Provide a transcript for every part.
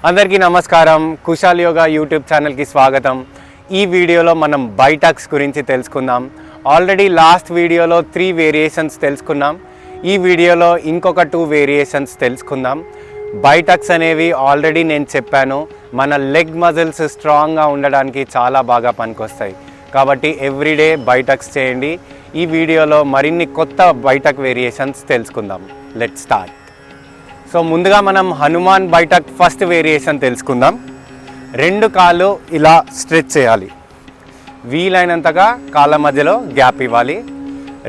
అందరికీ నమస్కారం. కుశాల్ యోగా యూట్యూబ్ ఛానల్కి స్వాగతం. ఈ వీడియోలో మనం బైటక్స్ గురించి తెలుసుకుందాం. ఆల్రెడీ లాస్ట్ వీడియోలో 3 వేరియేషన్స్ తెలుసుకున్నాం. ఈ వీడియోలో ఇంకొక 2 వేరియేషన్స్ తెలుసుకుందాం. బైటక్స్ అనేవి ఆల్రెడీ నేను చెప్పాను, మన లెగ్ మజిల్స్ స్ట్రాంగ్గా ఉండడానికి చాలా బాగా పనికొస్తాయి. కాబట్టి ఎవ్రీడే బైటక్స్ చేయండి. ఈ వీడియోలో మరిన్ని కొత్త బైటక్ వేరియేషన్స్ తెలుసుకుందాం. Let's start. సో ముందుగా మనం హనుమాన్ బైటక్ ఫస్ట్ వేరియేషన్ తెలుసుకుందాం. 2 కాళ్ళు ఇలా స్ట్రెచ్ చేయాలి, వీలైనంతగా కాళ్ళ మధ్యలో గ్యాప్ ఇవ్వాలి.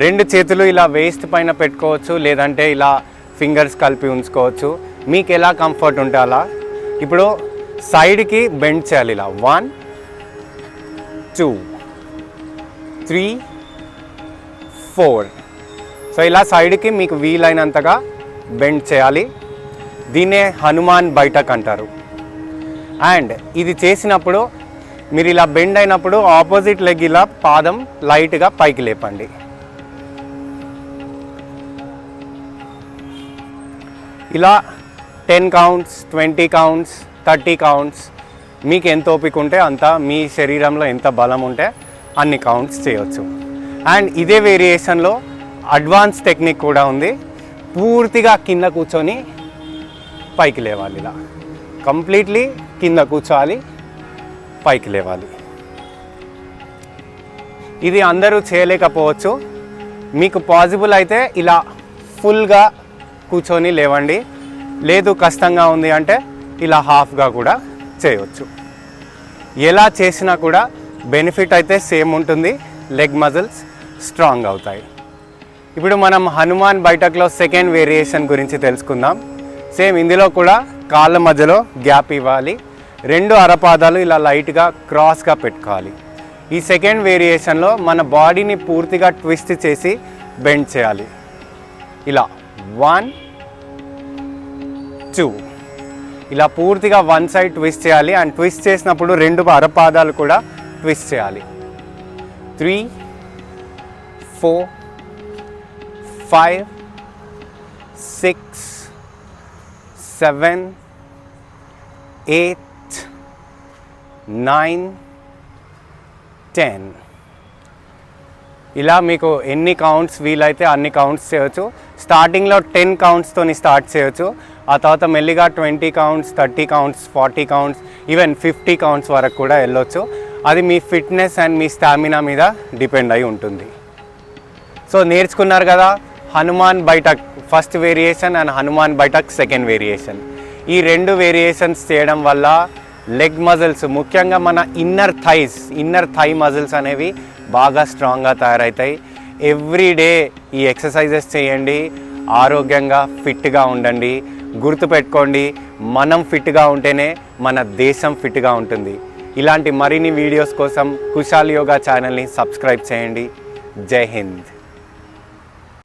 2 చేతులు ఇలా వేస్ట్ పైన పెట్టుకోవచ్చు, లేదంటే ఇలా ఫింగర్స్ కలిపి ఉంచుకోవచ్చు, మీకు ఎలా కంఫర్ట్ ఉంటే అలా. ఇప్పుడు సైడ్కి బెండ్ చేయాలి ఇలా 1 2 3 4. సో ఇలా సైడ్కి మీకు వీలైనంతగా బెండ్ చేయాలి. దీన్నే హనుమాన్ బైటక్ అంటారు. అండ్ ఇది చేసినప్పుడు మీరు ఇలా బెండ్ అయినప్పుడు ఆపోజిట్ లెగ్ ఇలా పాదం లైట్గా పైకి లేపండి. ఇలా 10 కౌంట్స్, 20 కౌంట్స్, 30 కౌంట్స్, మీకు ఎంత ఓపిక ఉంటే అంత, మీ శరీరంలో ఎంత బలం ఉంటే అన్ని కౌంట్స్ చేయవచ్చు. అండ్ ఇదే వేరియేషన్లో అడ్వాన్స్ టెక్నిక్ కూడా ఉంది. పూర్తిగా కింద కూర్చొని పైకి లేవాలి, ఇలా కంప్లీట్లీ కింద కూర్చోవాలి, పైకి లేవాలి. ఇది అందరూ చేయలేకపోవచ్చు. మీకు పాసిబుల్ అయితే ఇలా ఫుల్గా కూర్చొని లేవండి. లేదు కష్టంగా ఉంది అంటే ఇలా హాఫ్గా కూడా చేయవచ్చు. ఎలా చేసినా కూడా బెనిఫిట్ అయితే సేమ్ ఉంటుంది, లెగ్ మజిల్స్ స్ట్రాంగ్ అవుతాయి. ఇప్పుడు మనం హనుమాన్ బైటక్లో సెకండ్ వేరియేషన్ గురించి తెలుసుకుందాం. సేమ్ ఇందులో కూడా కాళ్ళ మధ్యలో గ్యాప్ ఇవ్వాలి, 2 అరపాదాలు ఇలా లైట్గా క్రాస్గా పెట్టుకోవాలి. ఈ సెకండ్ వేరియేషన్లో మన బాడీని పూర్తిగా ట్విస్ట్ చేసి బెండ్ చేయాలి. ఇలా 1 2 ఇలా పూర్తిగా వన్ సైడ్ ట్విస్ట్ చేయాలి. అండ్ ట్విస్ట్ చేసినప్పుడు 2 అరపాదాలు కూడా ట్విస్ట్ చేయాలి. 3 4 5 6 7 8 9 10. ఇలా మీకు ఎన్ని కౌంట్స్ వీలైతే అన్ని కౌంట్స్ చేయవచ్చు. స్టార్టింగ్లో 10 కౌంట్స్తో స్టార్ట్ చేయవచ్చు. ఆ తర్వాత మెల్లిగా 20 counts, 30 counts, 40 counts, even 50 counts వరకు కూడా వెళ్ళొచ్చు. అది మీ ఫిట్నెస్ అండ్ మీ స్టామినా మీద డిపెండ్ అయి ఉంటుంది. సో నేర్చుకున్నారు కదా, Hanuman baithak first variation and Hanuman baithak second variation. ఈ 2 వేరియేషన్స్ చేయడం వల్ల లెగ్ మజిల్స్, ముఖ్యంగా మన ఇన్నర్ థై మజిల్స్ అనేవి బాగా స్ట్రాంగ్గా తయారవుతాయి. ఎవ్రీడే ఈ ఎక్సర్సైజెస్ చేయండి, ఆరోగ్యంగా ఫిట్గా ఉండండి. గుర్తుపెట్టుకోండి, మనం ఫిట్గా ఉంటేనే మన దేశం ఫిట్గా ఉంటుంది. ఇలాంటి మరిన్ని వీడియోస్ కోసం కుశాల్ యోగా ఛానల్ని సబ్స్క్రైబ్ చేయండి. జై హింద్.